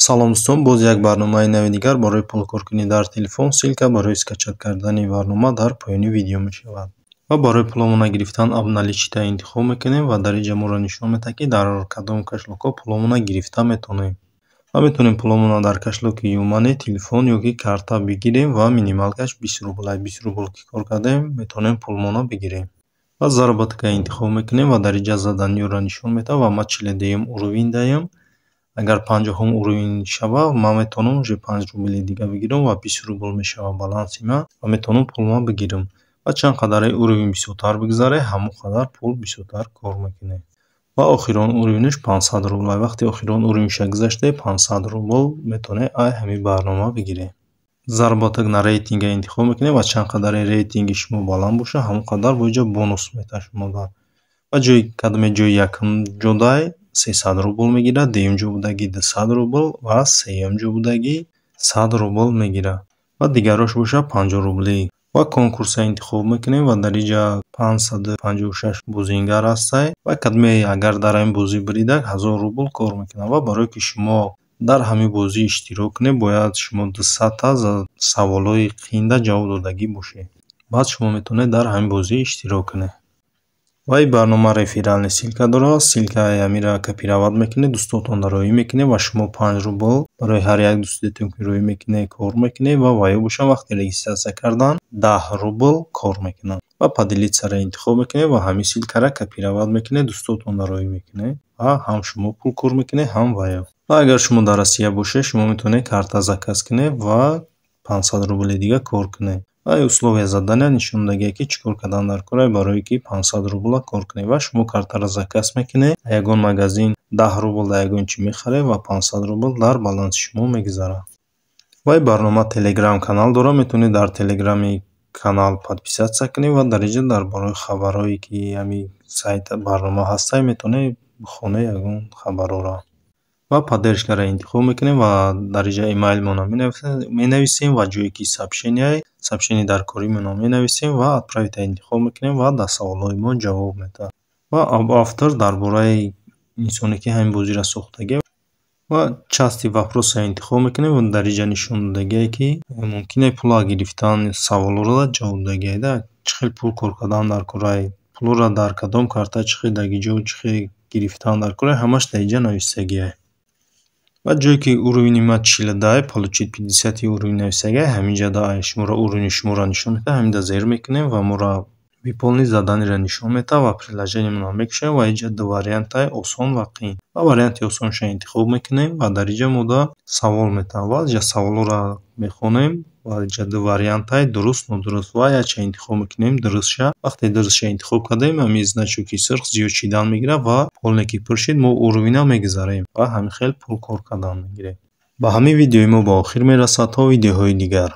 салом дӯстон, боз як барномаи нави дигар барои пулкоркунӣ дар телефон силка барои скачат кардани барнома дар поёни видео мешавад. Ва барои пуломона гирифтан наличита интихоб мекунем ва дар инҷа моро нишон медиҳад ки дар кадом кашлокҳо пуломона гирифта метавонем. Ва метавонем пуломона дар кашлоки Юмани телефон ёки карта бигирем ва минималкаш 20 рубл. 20 рубл ки кор кардем метавонем пуломона бигирем. Ва заработка интихоб мекунем ва дар инҷа заданиёро нишон медиҳад ва ман 42 уровень даем. Агар 50 уровень шава, ман метавонам уже 5 рубли дига бигирам ва 20 рубл мешава баланси ман ва метавонам пулма бигирам. Ва чанд қадаре уровень бисёртар бигзаре, ҳамон қадар пул бисёртар кор мекунем. Ва охирон уровенш 500 рубл. Вақте охирон уровенша гузаште 500 рубл метавонем ҳамин барнома бигирем. Заработок на рейтинга интихоб мекунем ва чанд қадаре рейтинги шумо баланд боша, ҳамон қадар бо инҷа бонус метавад шумо дар. Ва кадоме ҷои якум ҷодай 300 рубл мегирад, дуюм ҷо будаги 200 рубл ва сеюм ҷо будаги 100 рубл мегирад. Ва дигарош боша 50 рубли. Ва конкурса интихоб мекунем ва дар инҷа 556 бозингар ҳастай ва кадоме агар дар ин бозӣ биридак 1000 рубл кор мекунад. Ва барое ки шумо дар ҳамин бозӣ иштирок кунед, бояд шумо 200 та саволҳои қиинда ҷавоб додагӣ бошед. Баъд шумо метавонед дар ҳамин бозӣ иштирок кунед. Ва ин барнома реферални силка дорад. Силкаи амира копировать мекунед, дӯстотонро роӣ мекунед ва шумо 5 рубл барои ҳар як дӯстотон ки роӣ мекунед кор мекунед ва вайо боша вақти регистратсия кардан 10 рубл кор мекунад. Ва поделитсаро интихоб мекунед ва ҳамин силкаро копировать мекунед, дӯстотонро роӣ мекунед ва ҳам шумо пул кор мекунед, ҳам вайо. Ва агар шумо дар Россия бошед, шумо метавонед карта заказ кунед ва 500 рубли дига кор кунед. Ва условия задания нишон дагие ки чӣ кор кардан дар кора барое ки 500 рубл кор кунед. Ва шумо картаро заказ мекунед, ягон магазин 10 рубл дар ягон чӣ мехаред ва 500 рубл дар баланси шумо мегузарад. Ва ин барнома телеграм канал дорад, метавонед дар телеграми канал подписатсия кунед ва дар инҷа дар бораи хабарҳое ки ҳамин сайт барнома ҳастай метавонед бихонед ягон хабарҳоро. Ва поддержкаро интихоб мекунем ва дар инҷа имейлмонро менависем ва ҷое ки сообщение дар коримонро менависем ва отправита интихоб мекунем ва дар саволҳои мо ҷавоб медиҳад. Ва автор дар бораи инсоне ки ҳамин бозиро сохтагӣ ва части вопросро интихоб мекунем ва дар инҷа нишон додагие ки мумкин пула гирифтан саволҳоро ҷавоб додагие, чӣ хел пул кор кардан дар кораи пулро дар кадом карта чӣ хел даги ҷо чӣ хел гирифтан дар кораи ҳамаш дар инҷа нависагие. Ва ҷое ки уровени ман 42, получит 50 уровень нависагие, ҳаминҷа да шуморо уровени шуморо нишон медиҳад, ҳаминда зер мекунем ва моро выполнить заданиеро нишон медиҳад ва приложениямонро мекушем ва инҷа ду вариантаи осон ва қиин. Ва варианти осонша интихоб мекунем ва дар инҷа мода савол метавад ва инҷа саволҳоро мехонем ва инҷа ду вариантаи дуруст нодуруст ва якча интихоб мекунем дурустша. Вақте дурустша интихоб кардем, ҳамин значоки сирх зиёд шидан мегирад ва полне ки пур шид, мо уровенро мегузарем ва ҳамин хел пул кор кардан мегирем. Ба ҳамин видеои мо ба охир мерасад. То видеоҳои дигар.